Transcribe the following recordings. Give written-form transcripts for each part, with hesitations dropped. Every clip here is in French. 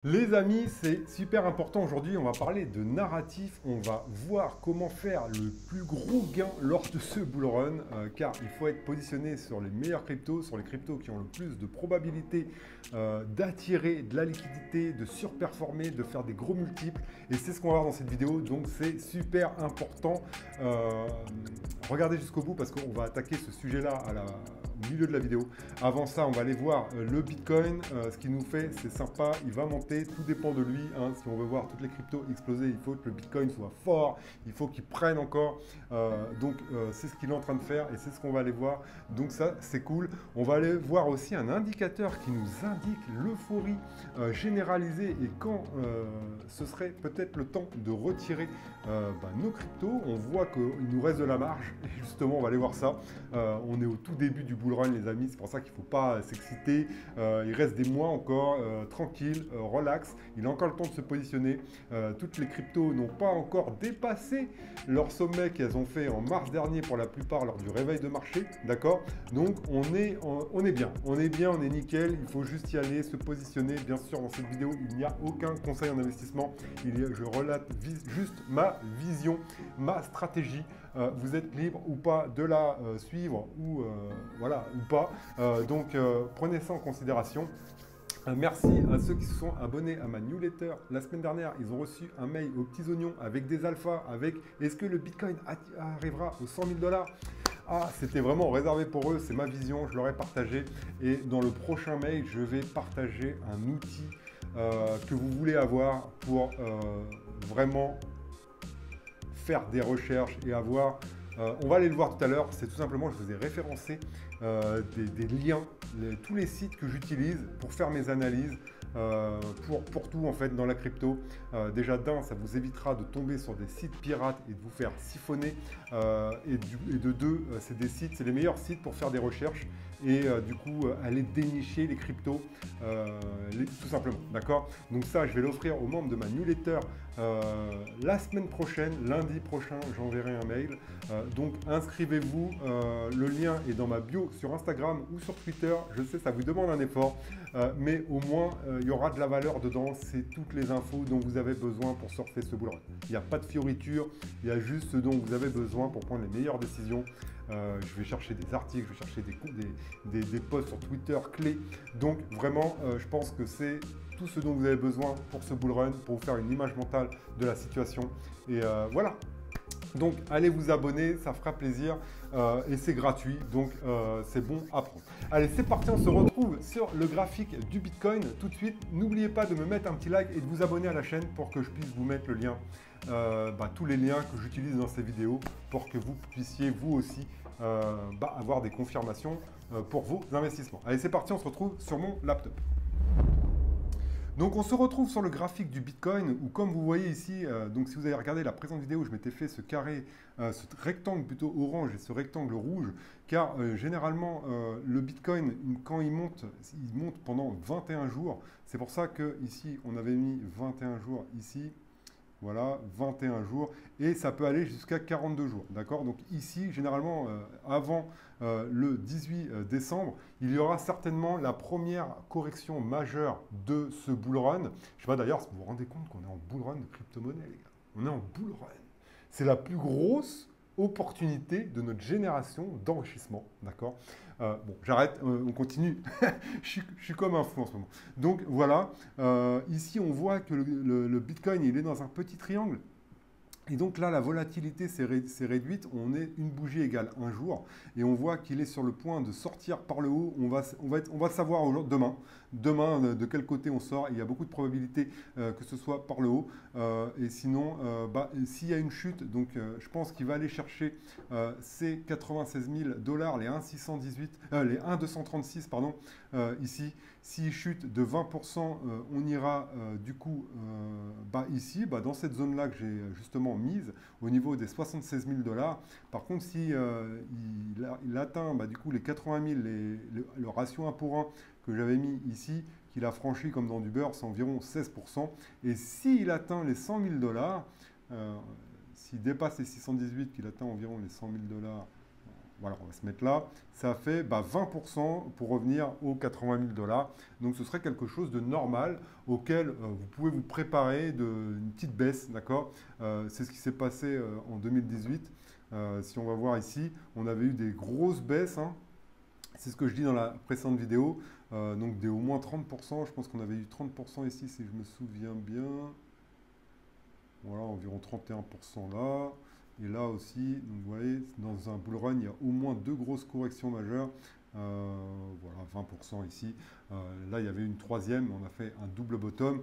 Les amis, c'est super important aujourd'hui, on va parler de narratif, on va voir comment faire le plus gros gain lors de ce bull run, car il faut être positionné sur les meilleurs cryptos, sur les cryptos qui ont le plus de probabilité d'attirer de la liquidité, de surperformer, de faire des gros multiples, et c'est ce qu'on va voir dans cette vidéo, donc c'est super important. Regardez jusqu'au bout parce qu'on va attaquer ce sujet-là au milieu de la vidéo. Avant ça, on va aller voir le Bitcoin. Ce qu'il nous fait, c'est sympa. Il va monter. Tout dépend de lui. Hein. Si on veut voir toutes les cryptos exploser, il faut que le Bitcoin soit fort. Il faut qu'il prenne encore. C'est ce qu'il est en train de faire et c'est ce qu'on va aller voir. Donc ça, c'est cool. On va aller voir aussi un indicateur qui nous indique l'euphorie généralisée et quand ce serait peut-être le temps de retirer nos cryptos. On voit qu'il nous reste de la marge. Et justement, on va aller voir ça. On est au tout début du bull run, les amis. C'est pour ça qu'il ne faut pas s'exciter. Il reste des mois encore. Tranquille, relax. Il a encore le temps de se positionner. Toutes les cryptos n'ont pas encore dépassé leur sommet qu'elles ont fait en mars dernier pour la plupart lors du réveil de marché. D'accord? Donc, on est bien. On est bien, on est nickel. Il faut juste y aller, se positionner. Bien sûr, dans cette vidéo, il n'y a aucun conseil en investissement. Je relate juste ma vision, ma stratégie. Vous êtes libre ou pas de la suivre ou voilà ou pas. Prenez ça en considération. Merci à ceux qui se sont abonnés à ma newsletter. La semaine dernière, ils ont reçu un mail aux petits oignons avec des alphas, avec est-ce que le Bitcoin arrivera aux 100 000 $. Ah, c'était vraiment réservé pour eux, c'est ma vision, je leur ai partagé. Et dans le prochain mail, je vais partager un outil que vous voulez avoir pour vraiment faire des recherches et avoir... on va aller le voir tout à l'heure, c'est tout simplement, je vous ai référencé des liens, tous les sites que j'utilise pour faire mes analyses, pour tout en fait dans la crypto. Déjà d'un, ça vous évitera de tomber sur des sites pirates et de vous faire siphonner. Et de deux, c'est des sites, c'est les meilleurs sites pour faire des recherches et aller dénicher les cryptos tout simplement, d'accord? Donc ça, je vais l'offrir aux membres de ma newsletter la semaine prochaine, lundi prochain, j'enverrai un mail. Donc inscrivez-vous, le lien est dans ma bio sur Instagram ou sur Twitter. Je sais, ça vous demande un effort, mais au moins il y aura de la valeur dedans. C'est toutes les infos dont vous avez besoin pour surfer ce bull run. Il n'y a pas de fioriture, il y a juste ce dont vous avez besoin pour prendre les meilleures décisions. Je vais chercher des articles, je vais chercher des posts sur Twitter clés. Donc vraiment, je pense que c'est tout ce dont vous avez besoin pour ce bull run, pour vous faire une image mentale de la situation. Et voilà. Donc allez vous abonner, ça fera plaisir et c'est gratuit, donc c'est bon à prendre. Allez, c'est parti, on se retrouve sur le graphique du Bitcoin tout de suite. N'oubliez pas de me mettre un petit like et de vous abonner à la chaîne pour que je puisse vous mettre le lien, tous les liens que j'utilise dans ces vidéos pour que vous puissiez vous aussi avoir des confirmations pour vos investissements. Allez, c'est parti, on se retrouve sur mon laptop. Donc on se retrouve sur le graphique du Bitcoin où comme vous voyez ici, donc si vous avez regardé la précédente vidéo, je m'étais fait ce carré, ce rectangle plutôt orange et ce rectangle rouge, car généralement le Bitcoin quand il monte pendant 21 jours. C'est pour ça que ici on avait mis 21 jours ici. Voilà, 21 jours et ça peut aller jusqu'à 42 jours. D'accord? Donc ici, généralement, avant le 18 décembre, il y aura certainement la première correction majeure de ce bull run. Je ne sais pas d'ailleurs si vous vous rendez compte qu'on est en bull run de crypto-monnaie, les gars. On est en bull run. C'est la plus grosse opportunité de notre génération d'enrichissement. D'accord? Bon, j'arrête, on continue. je suis comme un fou en ce moment. Donc voilà, ici on voit que le Bitcoin il est dans un petit triangle. Et donc là, la volatilité s'est réduite. On est une bougie égale un jour. Et on voit qu'il est sur le point de sortir par le haut. On va savoir demain. Demain, de quel côté on sort. Il y a beaucoup de probabilités que ce soit par le haut. Et sinon, s'il y a une chute, donc je pense qu'il va aller chercher ces 96 000 $, les 1,618, les 1,236, pardon, ici. S'il chute de 20%, on ira ici, dans cette zone-là que j'ai justement mise, au niveau des 76 000 $. Par contre, si il atteint les 80 000, le ratio 1 pour 1 que j'avais mis ici, qu'il a franchi comme dans du beurre, c'est environ 16%. Et s'il atteint les 100 000 $, s'il dépasse les 618, qu'il atteint environ les 100 000 $, voilà, on va se mettre là, ça fait 20% pour revenir aux 80 000 dollars. Donc ce serait quelque chose de normal auquel vous pouvez vous préparer d'une petite baisse, d'accord. C'est ce qui s'est passé en 2018. Si on va voir ici, on avait eu des grosses baisses, hein. C'est ce que je dis dans la précédente vidéo, donc des au moins 30%. Je pense qu'on avait eu 30% ici, si je me souviens bien. Voilà, environ 31% là. Et là aussi, donc vous voyez, dans un bull run, il y a au moins deux grosses corrections majeures. Voilà, 20% ici. Là, il y avait une troisième, on a fait un double bottom.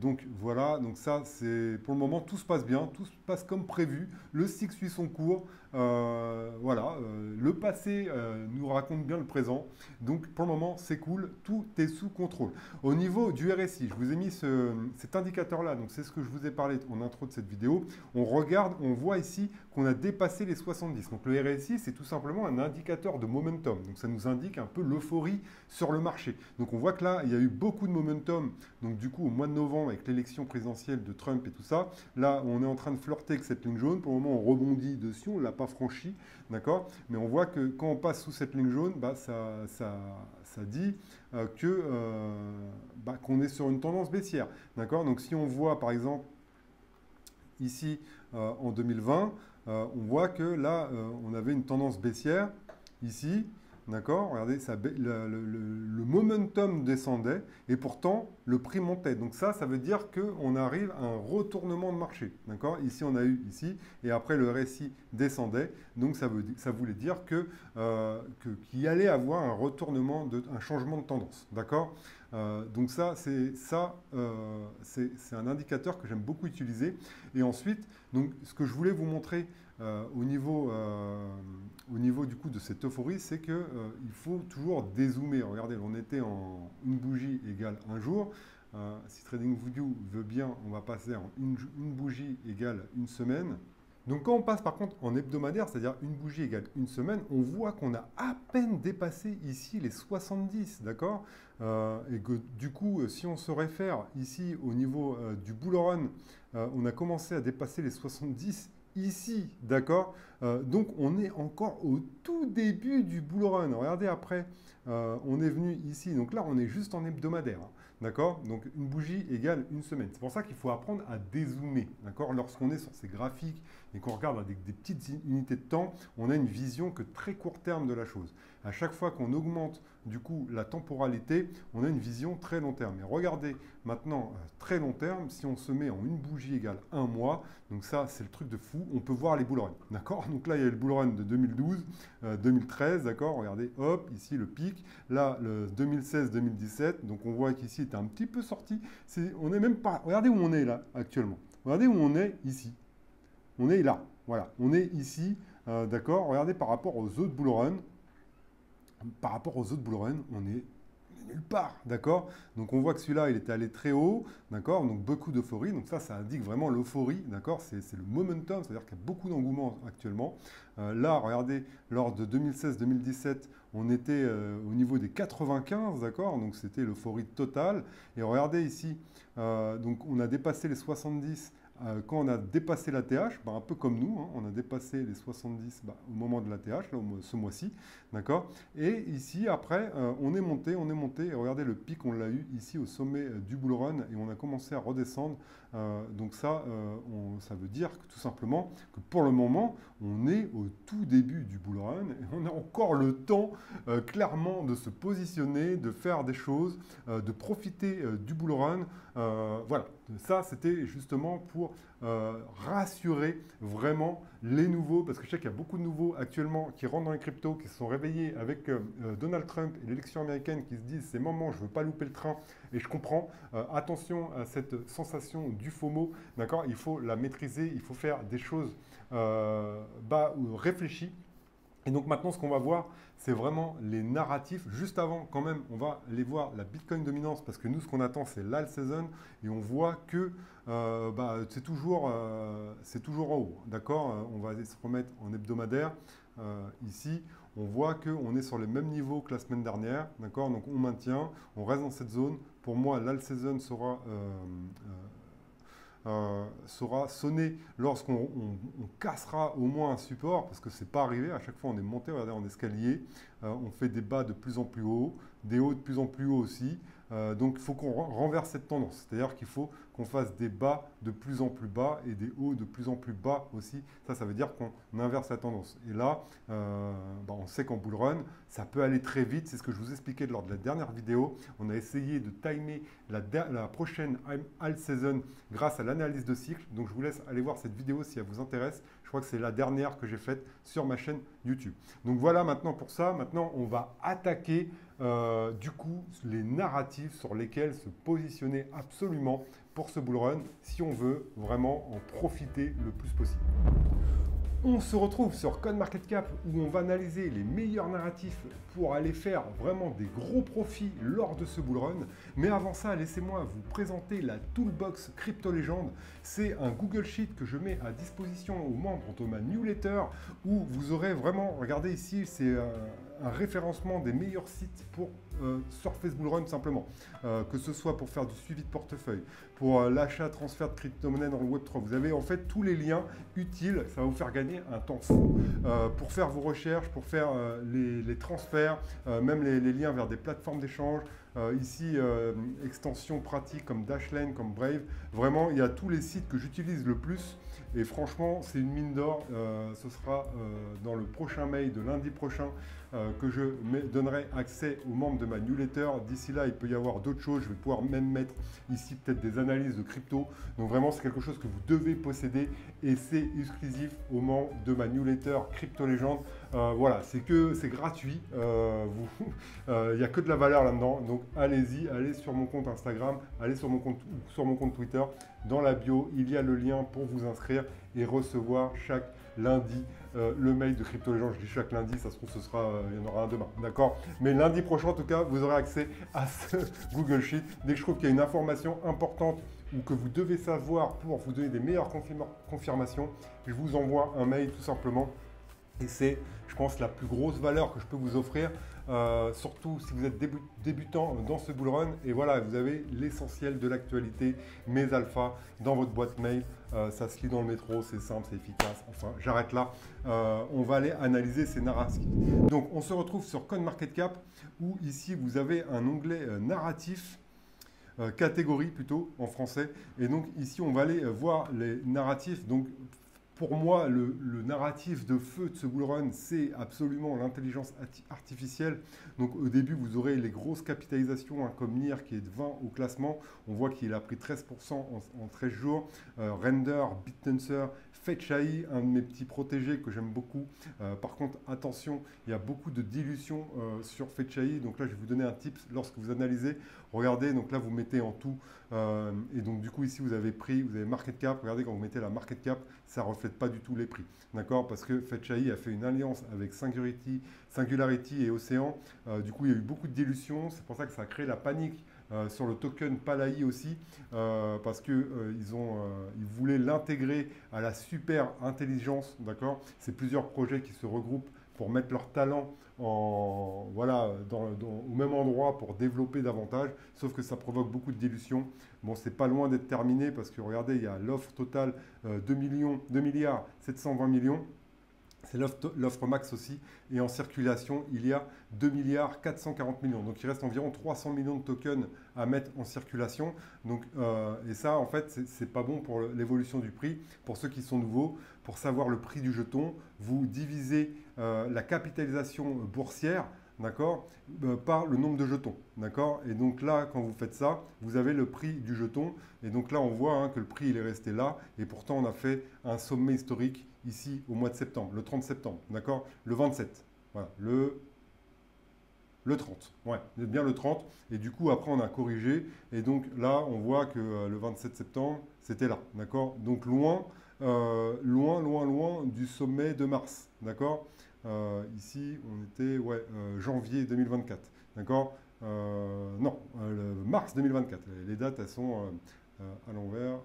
Donc voilà, donc ça, c'est pour le moment, tout se passe bien, tout se passe comme prévu. Le SIX suit son cours. Voilà, le passé nous raconte bien le présent. Donc pour le moment, c'est cool, tout est sous contrôle. Au niveau du RSI, je vous ai mis cet indicateur-là, donc c'est ce que je vous ai parlé en intro de cette vidéo. On regarde, on voit ici qu'on a dépassé les 70. Donc le RSI, c'est tout simplement un indicateur de momentum. Donc ça nous indique un peu l'euphorie sur le marché. Donc on voit que là, il y a eu beaucoup de momentum. Donc du coup, au mois de novembre, avec l'élection présidentielle de Trump et tout ça, là, on est en train de flirter avec cette ligne jaune. Pour le moment, on rebondit dessus, on ne l'a pas franchi, d'accord. Mais on voit que quand on passe sous cette ligne jaune, ça dit qu'on est sur une tendance baissière, d'accord. Donc si on voit, par exemple, ici, en 2020, on voit que là, on avait une tendance baissière, ici, d'accord. Regardez, le momentum descendait et pourtant, le prix montait. Donc ça veut dire qu'on arrive à un retournement de marché, d'accord. Ici, on a eu ici, et après, le RSI descendait. Donc ça voulait dire qu'il y allait avoir un retournement, un changement de tendance, d'accord. Donc ça, c'est un indicateur que j'aime beaucoup utiliser. Et ensuite, donc, ce que je voulais vous montrer au niveau du coup de cette euphorie, c'est qu'il faut toujours dézoomer. Regardez, on était en une bougie égale un jour. Si TradingView veut bien, on va passer en une bougie égale une semaine. Donc quand on passe par contre en hebdomadaire, c'est-à-dire une bougie égale une semaine, on voit qu'on a à peine dépassé ici les 70, d'accord. Et que du coup, si on se réfère ici au niveau du bull run, on a commencé à dépasser les 70 ici, d'accord. Donc on est encore au tout début du bull run. Regardez après, on est venu ici, donc là on est juste en hebdomadaire, hein. D'accord. Donc une bougie égale une semaine. C'est pour ça qu'il faut apprendre à dézoomer. D'accord. Lorsqu'on est sur ces graphiques et qu'on regarde avec des petites unités de temps, on a une vision que très court terme de la chose. À chaque fois qu'on augmente du coup la temporalité, on a une vision très long terme. Et regardez maintenant, très long terme, si on se met en une bougie égale un mois, donc ça c'est le truc de fou, on peut voir les bull runs. D'accord. Donc là il y a le bull run de 2012, 2013, d'accord. Regardez, hop, ici le pic, là le 2016-2017, donc on voit qu'ici est un petit peu sorti. On n'est même pas. Regardez où on est là actuellement. Regardez où on est ici. On est là. Voilà. On est ici. D'accord. Regardez par rapport aux autres bull runs. Par rapport aux autres bull runs, on est nulle part, d'accord. Donc on voit que celui-là, il était allé très haut, d'accord. Donc beaucoup d'euphorie. Donc ça indique vraiment l'euphorie, d'accord. C'est le momentum, c'est-à-dire qu'il y a beaucoup d'engouement actuellement. Là, regardez, lors de 2016-2017, on était au niveau des 95, d'accord. Donc c'était l'euphorie totale. Et regardez ici, donc on a dépassé les 70. Quand on a dépassé la TH, un peu comme nous, hein, on a dépassé les 70 au moment de la TH, là, ce mois-ci, d'accord. Et ici, après, on est monté, et regardez le pic, on l'a eu ici au sommet du bull run, et on a commencé à redescendre. Donc ça veut dire que, tout simplement que pour le moment, on est au tout début du bull run, et on a encore le temps, clairement, de se positionner, de faire des choses, de profiter du bull run. Voilà, ça c'était justement pour rassurer vraiment les nouveaux, parce que je sais qu'il y a beaucoup de nouveaux actuellement qui rentrent dans les cryptos, qui se sont réveillés avec Donald Trump et l'élection américaine, qui se disent c'est moment, je ne veux pas louper le train, et je comprends. Attention à cette sensation du FOMO, d'accord. Il faut la maîtriser, il faut faire des choses réfléchies. Et donc maintenant, ce qu'on va voir, c'est vraiment les narratifs. Juste avant, quand même, on va aller voir la Bitcoin dominance, parce que nous, ce qu'on attend, c'est l'alt season, et on voit que c'est toujours en haut, d'accord. On va aller se remettre en hebdomadaire. Ici, on voit qu'on est sur les mêmes niveaux que la semaine dernière, d'accord. Donc on maintient, on reste dans cette zone. Pour moi, l'alt season sera saura sonner lorsqu'on cassera au moins un support, parce que c'est pas arrivé, à chaque fois on est monté, regardez, en escalier, on fait des bas de plus en plus haut, des hauts de plus en plus haut aussi. Donc il faut qu'on renverse cette tendance, c'est-à-dire qu'il faut qu'on fasse des bas de plus en plus bas et des hauts de plus en plus bas aussi. Ça veut dire qu'on inverse la tendance. Et là, on sait qu'en bull run, ça peut aller très vite. C'est ce que je vous expliquais lors de la dernière vidéo. On a essayé de timer la prochaine alt season grâce à l'analyse de cycle. Donc je vous laisse aller voir cette vidéo si elle vous intéresse. Je crois que c'est la dernière que j'ai faite sur ma chaîne YouTube. Donc voilà maintenant pour ça. Maintenant, on va attaquer du coup les narratifs sur lesquels se positionner absolument pour ce bull run si on veut vraiment en profiter le plus possible. On se retrouve sur CoinMarketCap où on va analyser les meilleurs narratifs pour aller faire vraiment des gros profits lors de ce bull run. Mais avant ça, laissez-moi vous présenter la Toolbox Crypto Legend. C'est un Google Sheet que je mets à disposition aux membres de ma newsletter où vous aurez vraiment, regardez ici, c'est un référencement des meilleurs sites pour surfer ce bull run simplement. Que ce soit pour faire du suivi de portefeuille, pour l'achat, transfert de crypto-monnaie dans le Web3. Vous avez en fait tous les liens utiles, ça va vous faire gagner un temps fou pour faire vos recherches, pour faire les transferts, même les liens vers des plateformes d'échange. Ici, extensions pratiques comme Dashlane, comme Brave. Vraiment, il y a tous les sites que j'utilise le plus. Et franchement, c'est une mine d'or. Ce sera dans le prochain mail de lundi prochain que je donnerai accès aux membres de ma newsletter. D'ici là, il peut y avoir d'autres choses. Je vais pouvoir même mettre ici peut-être des analyses de crypto. Donc vraiment, c'est quelque chose que vous devez posséder et c'est exclusif aux membres de ma newsletter Crypto Legend. Voilà, c'est gratuit. Il n'y a que de la valeur là-dedans. Donc allez-y, allez sur mon compte Instagram, allez sur mon compte Twitter. Dans la bio, il y a le lien pour vous inscrire et recevoir chaque lundi le mail de Crypto Legend. Je dis chaque lundi, ça se trouve, il y en aura un demain, d'accord? Mais lundi prochain, en tout cas, vous aurez accès à ce Google Sheet. Dès que je trouve qu'il y a une information importante ou que vous devez savoir pour vous donner des meilleures confirmations, je vous envoie un mail tout simplement. Et c'est, je pense, la plus grosse valeur que je peux vous offrir, surtout si vous êtes débutant dans ce bull run. Et voilà, vous avez l'essentiel de l'actualité, mes alphas, dans votre boîte mail. Ça se lit dans le métro, c'est simple, c'est efficace. Enfin, j'arrête là. On va aller analyser ces narratifs. Donc, on se retrouve sur CoinMarketCap, où ici, vous avez un onglet narratif. Catégorie plutôt en français. Et donc, ici, on va aller voir les narratifs. Donc, pour moi, le narratif de feu de ce bull run, c'est absolument l'intelligence artificielle. Donc au début, vous aurez les grosses capitalisations hein, comme NIR qui est de 20 au classement. On voit qu'il a pris 13% en 13 jours. Render, BitTenser, Fetchai, un de mes petits protégés que j'aime beaucoup. Par contre, attention, il y a beaucoup de dilution sur Fetchai. Donc là, je vais vous donner un tip lorsque vous analysez. Regardez, donc là, vous mettez en tout. Et donc du coup, ici, vous avez prix, vous avez market cap. Regardez, quand vous mettez la market cap, ça ne reflète pas du tout les prix. D'accord? Parce que Fetchai a fait une alliance avec Singularity et Océan. Du coup, il y a eu beaucoup de dilution. C'est pour ça que ça a créé la panique sur le token Palai aussi, parce qu'ils ils voulaient l'intégrer à la super intelligence. D'accord? C'est plusieurs projets qui se regroupent pour mettre leur talent voilà, au même endroit pour développer davantage, sauf que ça provoque beaucoup de dilution. Bon, c'est pas loin d'être terminé parce que regardez, il y a l'offre totale 2 milliards 720 millions. C'est l'offre max aussi. Et en circulation, il y a 2 milliards 440 millions. Donc, il reste environ 300 millions de tokens à mettre en circulation. Donc, et ça, en fait, c'est pas bon pour l'évolution du prix. Pour ceux qui sont nouveaux, pour savoir le prix du jeton, vous divisez la capitalisation boursière, d'accord, par le nombre de jetons, d'accord. Et donc là, quand vous faites ça, vous avez le prix du jeton. Et donc là, on voit hein, que le prix, il est resté là. Et pourtant, on a fait un sommet historique ici au mois de septembre, le 30 septembre, d'accord, le 27, voilà, le 30, ouais, bien le 30. Et du coup, après, on a corrigé. Et donc là, on voit que le 27 septembre, c'était là, d'accord. Donc loin du sommet de mars, d'accord. Ici, on était janvier 2024, d'accord. Non, mars 2024. Les dates, elles sont à l'envers.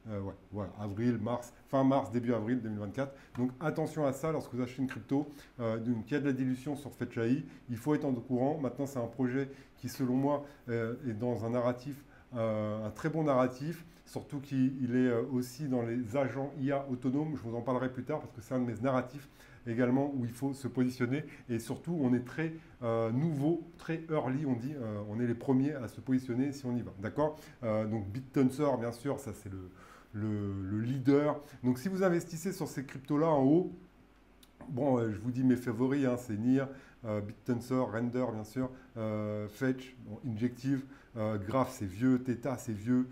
Ouais, voilà, avril, mars, fin mars, début avril 2024. Donc attention à ça lorsque vous achetez une crypto, qu'il y a de la dilution sur Fetchai, il faut être en courant. Maintenant, c'est un projet qui, selon moi, est dans un narratif un très bon narratif, surtout qu'il est aussi dans les agents IA autonomes. Je vous en parlerai plus tard parce que c'est un de mes narratifs également où il faut se positionner. Et surtout, on est très nouveau, très early, on dit. On est les premiers à se positionner si on y va. D'accord. Donc BitTensor, bien sûr, ça c'est le leader. Donc si vous investissez sur ces cryptos-là en haut, bon, je vous dis mes favoris, hein, c'est NIR, BitTensor, Render, bien sûr, Fetch, bon, Injective, Graph, c'est vieux, Theta, c'est vieux,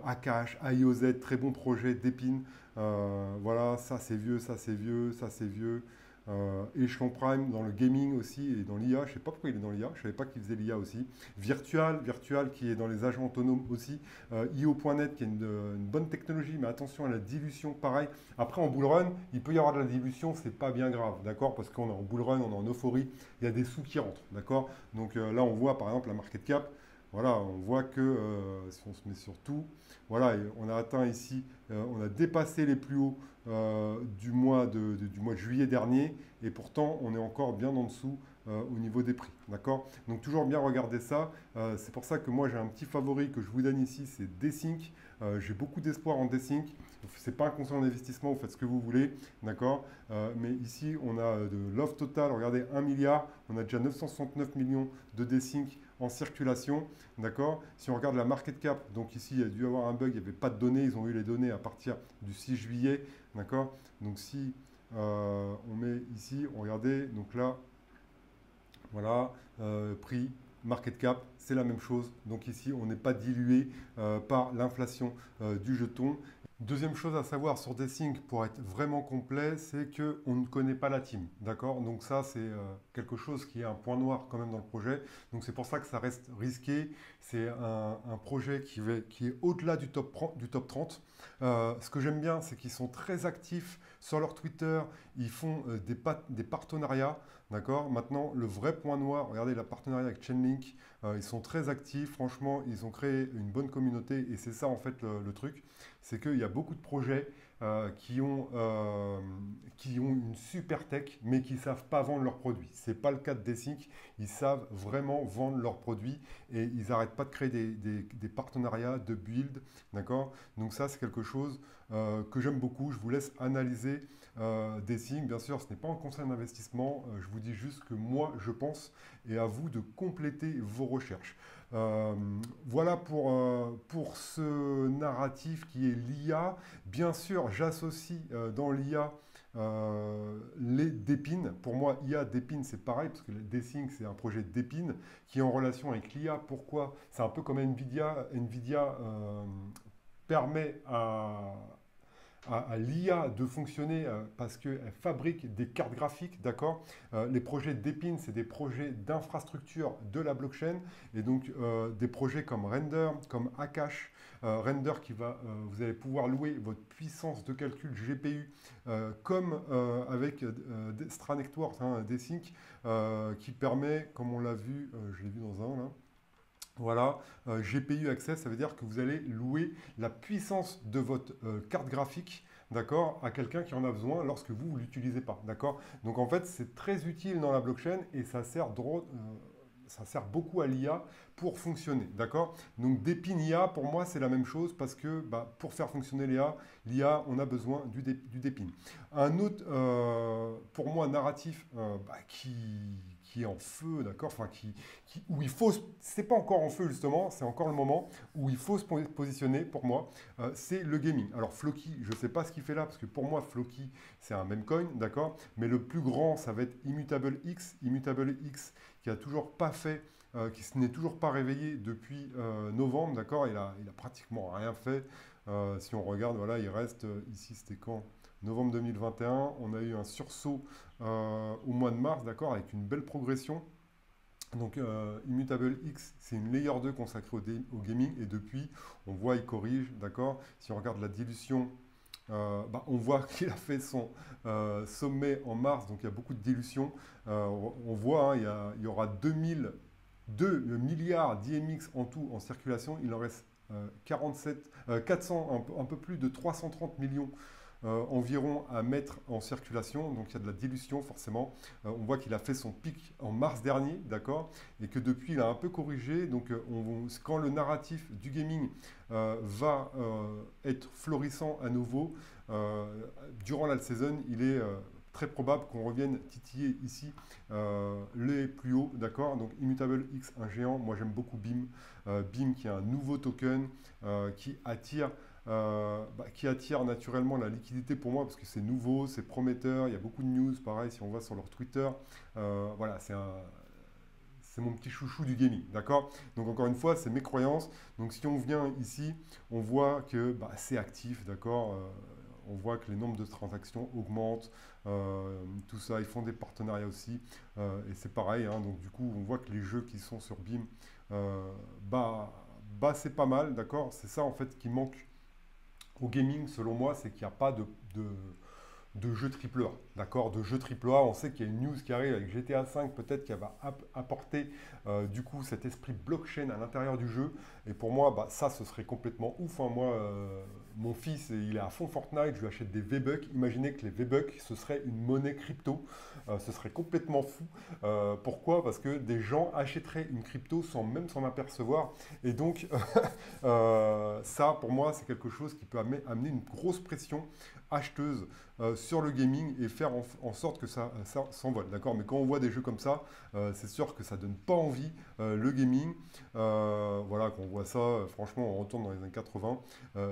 Akash, IOZ, très bon projet, Depin, voilà, ça c'est vieux, ça c'est vieux, ça c'est vieux. Echelon Prime dans le gaming aussi et dans l'IA, je ne sais pas pourquoi il est dans l'IA, je ne savais pas qu'il faisait l'IA aussi. Virtual qui est dans les agents autonomes aussi. IO.net qui est une bonne technologie, mais attention à la dilution, pareil. Après en bull run, il peut y avoir de la dilution, c'est pas bien grave, d'accord. Parce qu'on est en bull run, on est en euphorie, il y a des sous qui rentrent, d'accord. Donc là on voit par exemple la market cap, voilà, on voit que si on se met sur tout, voilà, on a atteint ici, on a dépassé les plus hauts du mois de juillet dernier et pourtant on est encore bien en dessous au niveau des prix. D'accord. Donc toujours bien regarder ça. C'est pour ça que moi j'ai un petit favori que je vous donne ici, c'est Desync. J'ai beaucoup d'espoir en Desync. C'est pas un conseil d'investissement, vous faites ce que vous voulez. D'accord. Mais ici on a de l'offre totale, regardez 1 milliard, on a déjà 969 millions de Desync en circulation, d'accord. Si on regarde la market cap, donc ici il y a dû avoir un bug, il n'y avait pas de données, ils ont eu les données à partir du 6 juillet, d'accord. Donc si on met ici, regardez, donc là, voilà, prix, market cap, c'est la même chose. Donc ici, on n'est pas dilué par l'inflation du jeton. Deuxième chose à savoir sur Desync pour être vraiment complet, c'est qu'on ne connaît pas la team, d'accord. Donc ça, c'est quelque chose qui est un point noir quand même dans le projet. Donc c'est pour ça que ça reste risqué. C'est un projet qui est au-delà du top 30. Ce que j'aime bien, c'est qu'ils sont très actifs sur leur Twitter. Ils font des partenariats, d'accord. Maintenant, le vrai point noir, regardez le partenariat avec Chainlink. Ils sont très actifs. Franchement, ils ont créé une bonne communauté et c'est ça en fait le truc. C'est qu'il y a beaucoup de projets qui ont une super tech, mais qui ne savent pas vendre leurs produits. Ce n'est pas le cas de Desync. Ils savent vraiment vendre leurs produits et ils n'arrêtent pas de créer des partenariats, de build. D'accord. Donc ça, c'est quelque chose que j'aime beaucoup. Je vous laisse analyser Desync. Bien sûr, ce n'est pas un conseil d'investissement. Je vous dis juste que moi, je pense et à vous de compléter vos recherches. Voilà pour ce narratif qui est l'IA. Bien sûr, j'associe dans l'IA les Depin. Pour moi, IA Depin, c'est pareil, parce que le Desync, c'est un projet Depin qui est en relation avec l'IA. Pourquoi? C'est un peu comme Nvidia. Nvidia permet à l'IA de fonctionner parce qu'elle fabrique des cartes graphiques, d'accord. Les projets d'Epin, c'est des projets d'infrastructure de la blockchain et donc des projets comme Render, comme Akash. Render vous allez pouvoir louer votre puissance de calcul GPU comme avec Stranectworth, hein, Desync, qui permet, comme on l'a vu, je l'ai vu dans un là. Voilà, GPU Access, ça veut dire que vous allez louer la puissance de votre carte graphique, d'accord, à quelqu'un qui en a besoin lorsque vous ne l'utilisez pas, d'accord. Donc en fait, c'est très utile dans la blockchain et ça sert beaucoup à l'IA pour fonctionner, d'accord. Donc Depin IA, pour moi, c'est la même chose parce que pour faire fonctionner l'IA, on a besoin du Depin. Un autre, pour moi, narratif qui est en feu, d'accord, enfin où il faut, c'est pas encore en feu justement, c'est encore le moment où il faut se positionner pour moi, c'est le gaming. Alors Floki, je sais pas ce qu'il fait là, parce que pour moi Floki c'est un meme coin, d'accord, mais le plus grand ça va être Immutable X qui a toujours pas fait, qui se n'est toujours pas réveillé depuis novembre, d'accord, il a pratiquement rien fait. Si on regarde, voilà, il reste ici, c'était quand? Novembre 2021, on a eu un sursaut au mois de mars, d'accord, avec une belle progression. Donc Immutable X, c'est une layer 2 consacrée au gaming et depuis, on voit, il corrige, d'accord. Si on regarde la dilution, on voit qu'il a fait son sommet en mars, donc il y a beaucoup de dilution. On voit, hein, il y aura 2 milliards d'IMX en tout en circulation, il en reste 400, un peu plus de 330 millions environ à mettre en circulation, donc il y a de la dilution forcément. On voit qu'il a fait son pic en mars dernier, d'accord, et que depuis il a un peu corrigé. Donc quand le narratif du gaming va être florissant à nouveau, durant la saison, il est très probable qu'on revienne titiller ici les plus hauts, d'accord. Donc Immutable X, un géant, moi j'aime beaucoup BIM. BIM qui est un nouveau token qui attire naturellement la liquidité pour moi parce que c'est nouveau, c'est prometteur, il y a beaucoup de news, pareil si on va sur leur Twitter, voilà, c'est mon petit chouchou du gaming, d'accord. Donc encore une fois, c'est mes croyances. Donc si on vient ici, on voit que c'est actif, d'accord. On voit que les nombres de transactions augmentent, tout ça, ils font des partenariats aussi, et c'est pareil, hein. Donc du coup, on voit que les jeux qui sont sur BIM, c'est pas mal, d'accord. C'est ça en fait qui manque au gaming, selon moi, c'est qu'il n'y a pas de jeux triple A, d'accord, de jeux triple A. On sait qu'il y a une news qui arrive avec GTA 5, peut-être qu'elle va apporter du coup cet esprit blockchain à l'intérieur du jeu. Et pour moi, ça, ce serait complètement ouf, hein. Moi, mon fils, il est à fond Fortnite, je lui achète des V-Bucks. Imaginez que les V-Bucks, ce serait une monnaie crypto. Ce serait complètement fou. Pourquoi? Parce que des gens achèteraient une crypto sans même s'en apercevoir. Et donc, ça, pour moi, c'est quelque chose qui peut amener une grosse pression acheteuse sur le gaming et faire en sorte que ça s'envole, d'accord. Mais quand on voit des jeux comme ça, c'est sûr que ça donne pas envie le gaming. Voilà, quand on voit ça, franchement, on retourne dans les années 80.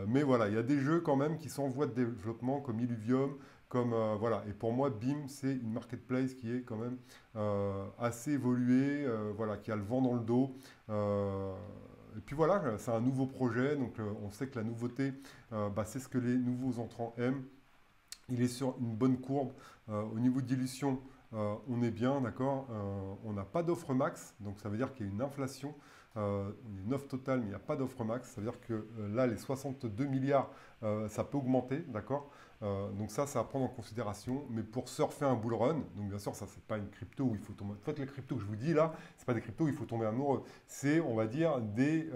Mais voilà, il y a des jeux quand même qui sont en voie de développement, comme Illuvium, comme voilà. Et pour moi, BIM, c'est une marketplace qui est quand même assez évoluée, voilà, qui a le vent dans le dos. Et puis voilà, c'est un nouveau projet, donc on sait que la nouveauté, c'est ce que les nouveaux entrants aiment. Il est sur une bonne courbe. Au niveau de dilution, on est bien, d'accord. On n'a pas d'offre max, donc ça veut dire qu'il y a une inflation. Il y a une offre totale, mais il n'y a pas d'offre max. Ça veut dire que là, les 62 milliards, ça peut augmenter, d'accord. Donc ça à prendre en considération. Mais pour surfer un bull run, donc bien sûr, ça, c'est pas une crypto où il faut tomber. En fait, les cryptos que je vous dis là, c'est pas des cryptos où il faut tomber amoureux. C'est, on va dire, des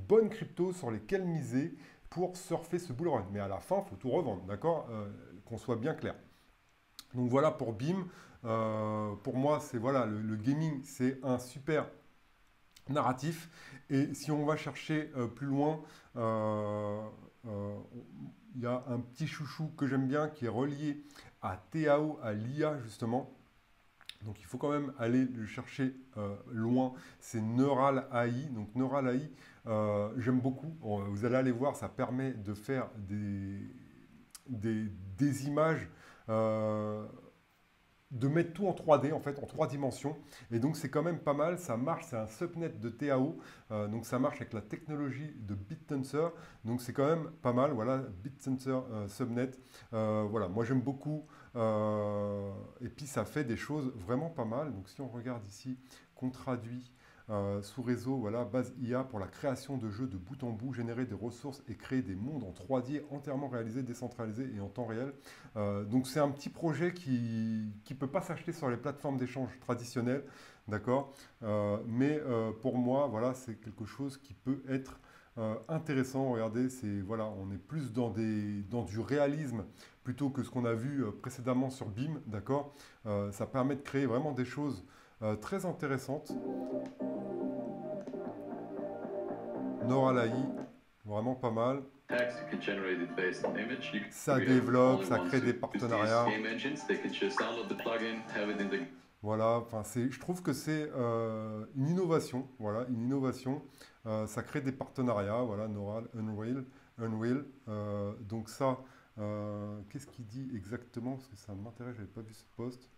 bonnes cryptos sur lesquelles miser pour surfer ce bull run. Mais à la fin, il faut tout revendre, d'accord, qu'on soit bien clair. Donc voilà pour BIM. Pour moi, c'est voilà, le gaming, c'est un super narratif. Et si on va chercher plus loin, il y a un petit chouchou que j'aime bien qui est relié à TAO, à l'IA justement. Donc il faut quand même aller le chercher loin. C'est Neural AI. Donc Neural AI, j'aime beaucoup. Bon, vous allez aller voir, ça permet de faire des images, de mettre tout en 3D, en fait, en 3 dimensions. Et donc c'est quand même pas mal. Ça marche, c'est un subnet de TAO. Donc ça marche avec la technologie de BitTensor. Donc c'est quand même pas mal. Voilà, BitTensor subnet. Voilà, moi j'aime beaucoup. Et puis ça fait des choses vraiment pas mal. Donc si on regarde ici, qu'on traduit sous réseau, voilà, base IA pour la création de jeux de bout en bout, générer des ressources et créer des mondes en 3D entièrement réalisés, décentralisés et en temps réel. Donc c'est un petit projet qui ne peut pas s'acheter sur les plateformes d'échange traditionnelles, d'accord. Mais pour moi, voilà, c'est quelque chose qui peut être intéressant. Regardez, voilà, on est plus dans du réalisme plutôt que ce qu'on a vu précédemment sur BIM, d'accord. Ça permet de créer vraiment des choses très intéressantes. Neural AI, vraiment pas mal. Ça développe, ça crée des partenariats. Voilà, enfin, je trouve que c'est une innovation. Voilà, une innovation. Ça crée des partenariats. Voilà, Neural, Unreal. Donc ça, qu'est-ce qu'il dit exactement? Parce que ça m'intéresse, je n'avais pas vu ce post.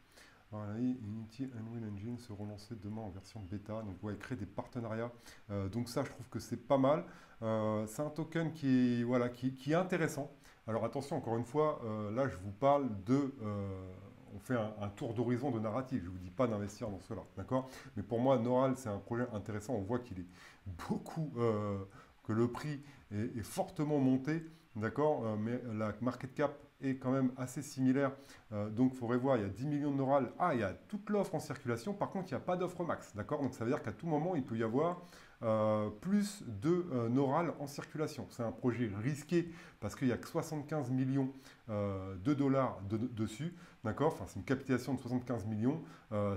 Voilà, Unity Unreal Engine se relancer demain en version bêta, donc ouais, créer des partenariats. Donc ça, je trouve que c'est pas mal. C'est un token voilà, qui est intéressant. Alors attention, encore une fois, là, je vous parle on fait un tour d'horizon de narratif. Je ne vous dis pas d'investir dans cela, d'accord? Mais pour moi, Neural, c'est un projet intéressant. On voit qu'il est beaucoup, que le prix est fortement monté, d'accord? Mais la market cap est quand même assez similaire. Donc, il faudrait voir, il y a 10 millions de Neural. Ah, il y a toute l'offre en circulation. Par contre, il n'y a pas d'offre max, d'accord? Donc, ça veut dire qu'à tout moment, il peut y avoir plus de Neural en circulation. C'est un projet risqué parce qu'il n'y a que 75 millions de dollars dessus, d'accord. Enfin, c'est une capitalisation de 75 millions,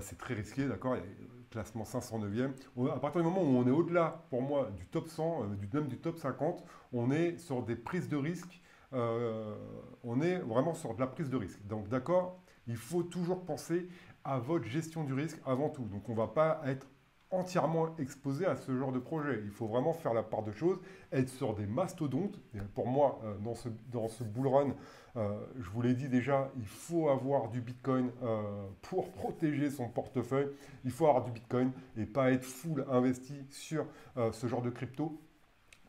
c'est très risqué, d'accord. Il y a classement 509e. À partir du moment où on est au-delà, pour moi, du top 100, même du top 50, on est sur des prises de risque. On est vraiment sur de la prise de risque. Donc, d'accord, il faut toujours penser à votre gestion du risque avant tout. Donc, on ne va pas être entièrement exposé à ce genre de projet. Il faut vraiment faire la part de choses, être sur des mastodontes. Et pour moi, dans ce bull run, je vous l'ai dit déjà, il faut avoir du Bitcoin pour protéger son portefeuille. Il faut avoir du Bitcoin et pas être full investi sur ce genre de crypto.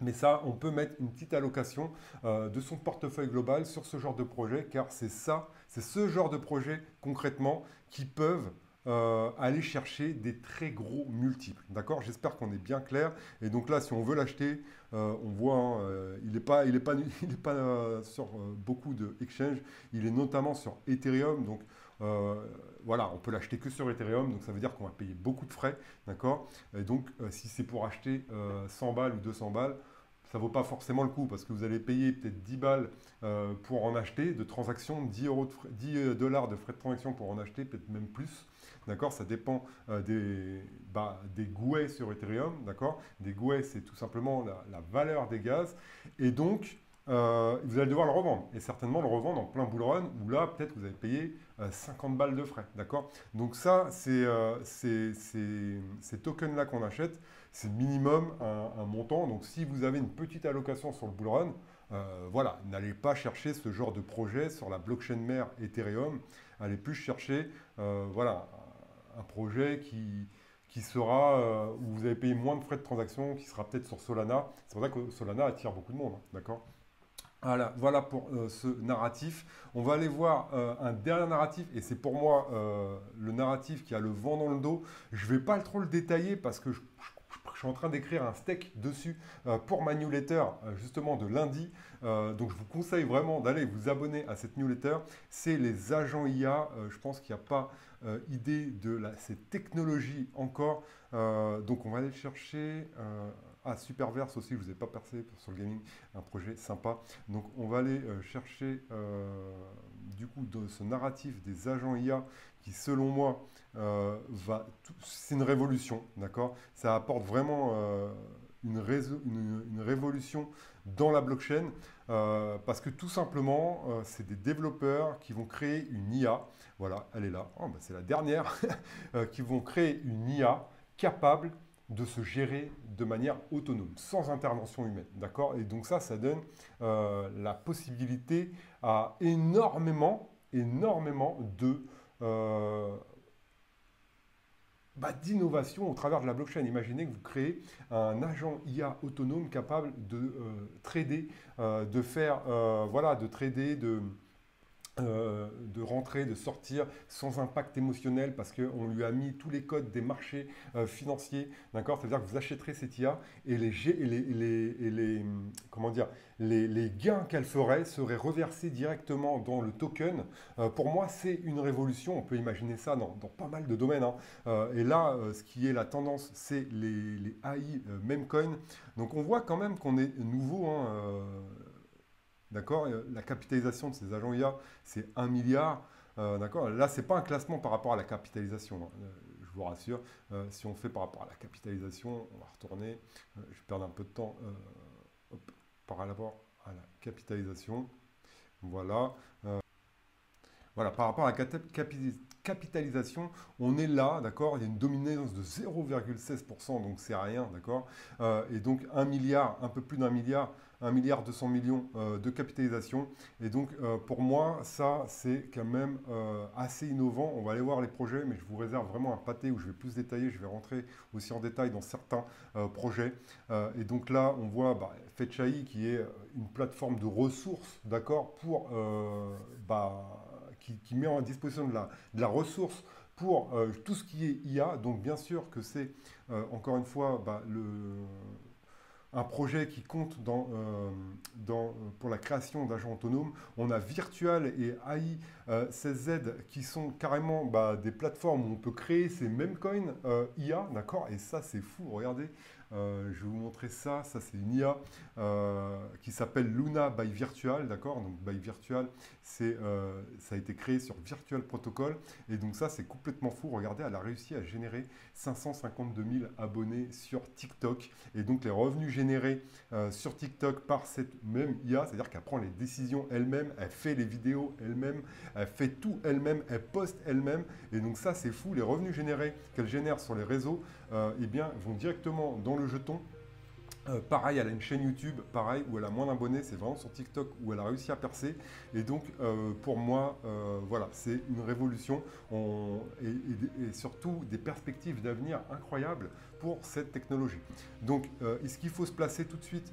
Mais ça, on peut mettre une petite allocation de son portefeuille global sur ce genre de projet, car c'est ça, c'est ce genre de projet concrètement qui peuvent aller chercher des très gros multiples. D'accord. J'espère qu'on est bien clair. Et donc là, si on veut l'acheter, on voit, hein, il n'est pas, il est pas sur beaucoup de exchanges. Il est notamment sur Ethereum. Donc voilà, on peut l'acheter que sur Ethereum. Donc ça veut dire qu'on va payer beaucoup de frais. D'accord. Et donc si c'est pour acheter 100 balles ou 200 balles, ça ne vaut pas forcément le coup parce que vous allez payer peut-être 10 balles pour en acheter de transactions, 10 euros de 10 dollars de frais de transaction pour en acheter, peut-être même plus. D'accord, ça dépend des GUI sur Ethereum. D'accord, des GUI, c'est tout simplement la valeur des gaz. Et donc, vous allez devoir le revendre. Et certainement le revendre en plein bull run où là, peut-être vous avez payé 50 balles de frais. D'accord, donc ça, c'est ces tokens-là qu'on achète. C'est minimum un montant. Donc, si vous avez une petite allocation sur le bull run, voilà, n'allez pas chercher ce genre de projet sur la blockchain mère Ethereum. Allez plus chercher voilà, un projet qui sera, où vous avez payé moins de frais de transaction, qui sera peut-être sur Solana. C'est pour ça que Solana attire beaucoup de monde, hein, d'accord. Voilà pour ce narratif. On va aller voir un dernier narratif, et c'est pour moi le narratif qui a le vent dans le dos. Je ne vais pas trop le détailler parce que je suis en train d'écrire un steak dessus pour ma newsletter justement de lundi. Donc je vous conseille vraiment d'aller vous abonner à cette newsletter. C'est les agents IA. Je pense qu'il n'y a pas idée de cette technologie encore. Donc on va aller le chercher. Superverse aussi, je ne vous ai pas percé sur le gaming, un projet sympa. Donc on va aller chercher du coup de ce narratif des agents IA qui selon moi c'est une révolution, d'accord. Ça apporte vraiment une révolution dans la blockchain parce que tout simplement c'est des développeurs qui vont créer une IA, voilà, elle est là, oh, bah, c'est la dernière, qui vont créer une IA capable de se gérer de manière autonome, sans intervention humaine, d'accord. Et donc ça donne la possibilité à énormément de d'innovation au travers de la blockchain. Imaginez que vous créez un agent IA autonome capable de trader, de faire, voilà, de trader, de rentrer, de sortir sans impact émotionnel parce qu'on lui a mis tous les codes des marchés financiers, d'accord. C'est-à-dire que vous achèterez cette IA et comment dire, les gains qu'elle ferait seraient reversés directement dans le token. Pour moi, c'est une révolution. On peut imaginer ça dans pas mal de domaines, hein. Et là, ce qui est la tendance, c'est les AI Memecoin. Donc on voit quand même qu'on est nouveau, hein, d'accord. La capitalisation de ces agents IA, c'est 1 milliard. D'accord. Là, ce n'est pas un classement par rapport à la capitalisation, hein, je vous rassure. Si on fait par rapport à la capitalisation, on va retourner. Je vais perdre un peu de temps par rapport à la capitalisation. Voilà. Voilà, par rapport à la capitalisation, on est là, d'accord. Il y a une dominance de 0,16%, donc c'est rien, d'accord. Et donc 1 milliard, un peu plus d'un milliard, 1 milliard 200 millions de capitalisation. Et donc pour moi, ça c'est quand même assez innovant. On va aller voir les projets, mais je vous réserve vraiment un pâté où je vais plus détailler. Je vais rentrer aussi en détail dans certains projets. Et donc là, on voit Fetchai qui est une plateforme de ressources, d'accord, pour qui met en disposition de la ressource pour tout ce qui est IA. Donc bien sûr que c'est encore une fois un projet qui compte pour la création d'agents autonomes. On a Virtual et AI 16Z qui sont carrément des plateformes où on peut créer ces mêmes coins IA, d'accord. Et ça c'est fou, regardez, Je vais vous montrer ça. Ça, c'est une IA qui s'appelle Luna by Virtual, d'accord? Donc, by Virtual, ça a été créé sur Virtual Protocol. Et donc, ça, c'est complètement fou. Regardez, elle a réussi à générer 552 000 abonnés sur TikTok. Et donc, les revenus générés sur TikTok par cette même IA, c'est-à-dire qu'elle prend les décisions elle-même, elle fait les vidéos elle-même, elle fait tout elle-même, elle poste elle-même. Et donc, ça, c'est fou. Les revenus générés qu'elle génère sur les réseaux, eh bien, vont directement dans le jeton. Pareil, elle a une chaîne YouTube, pareil, où elle a moins d'abonnés, c'est vraiment sur TikTok où elle a réussi à percer. Et donc, pour moi, voilà, c'est une révolution et surtout des perspectives d'avenir incroyables pour cette technologie. Donc, est-ce qu'il faut se placer tout de suite?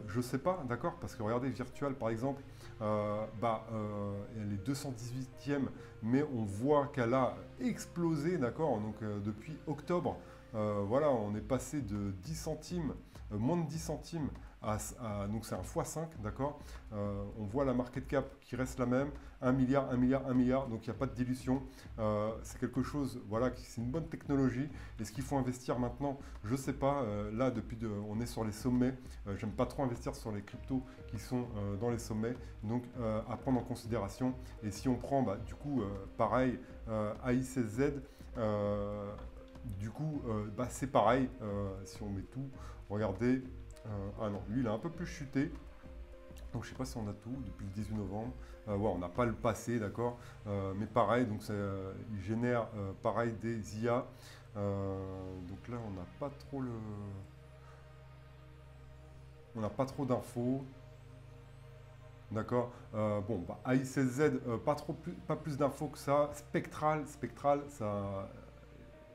Je ne sais pas, d'accord? Parce que regardez, Virtual, par exemple, elle est 218e, mais on voit qu'elle a explosé, d'accord? Donc, depuis octobre, voilà, on est passé de 10 centimes, moins de 10 centimes, donc c'est un x5, d'accord? On voit la market cap qui reste la même, 1 milliard, 1 milliard, 1 milliard, donc il n'y a pas de dilution. C'est quelque chose, voilà, c'est une bonne technologie. Est-ce qu'il faut investir maintenant? Je ne sais pas. Là, on est sur les sommets. J'aime pas trop investir sur les cryptos qui sont dans les sommets, donc à prendre en considération. Et si on prend, du coup, pareil, AICZ, du coup, c'est pareil, si on met tout, regardez, ah non, lui il a un peu plus chuté, donc je ne sais pas si on a tout depuis le 18 novembre, ouais, on n'a pas le passé, d'accord, mais pareil, donc il génère pareil des IA, donc là on n'a pas trop on n'a pas trop d'infos. D'accord. Bon, AICZ, pas plus d'infos que ça. Spectral, ça,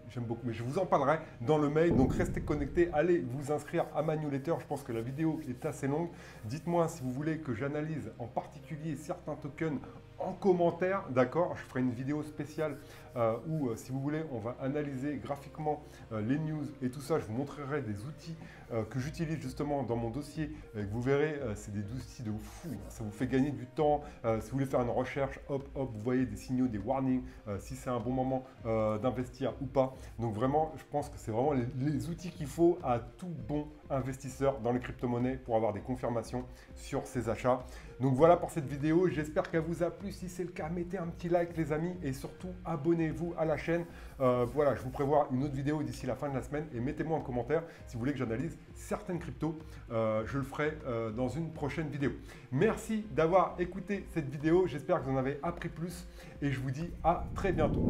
j'aime beaucoup, mais je vous en parlerai dans le mail, donc restez connectés, allez vous inscrire à ma newsletter, je pense que la vidéo est assez longue. Dites-moi si vous voulez que j'analyse en particulier certains tokens en commentaire, d'accord? Je ferai une vidéo spéciale où, si vous voulez, on va analyser graphiquement les news et tout ça. Je vous montrerai des outils que j'utilise justement dans mon dossier. Et que vous verrez, c'est des outils de fou. Ça vous fait gagner du temps. Si vous voulez faire une recherche, hop, hop, vous voyez des signaux, des warnings, si c'est un bon moment d'investir ou pas. Donc vraiment, je pense que c'est vraiment les outils qu'il faut à tout bon investisseur dans les crypto-monnaies pour avoir des confirmations sur ses achats. Donc voilà pour cette vidéo, j'espère qu'elle vous a plu. Si c'est le cas, mettez un petit like les amis et surtout abonnez-vous à la chaîne. Voilà, je vous prévois une autre vidéo d'ici la fin de la semaine et mettez-moi en commentaire si vous voulez que j'analyse certaines cryptos. Je le ferai dans une prochaine vidéo. Merci d'avoir écouté cette vidéo, j'espère que vous en avez appris plus et je vous dis à très bientôt.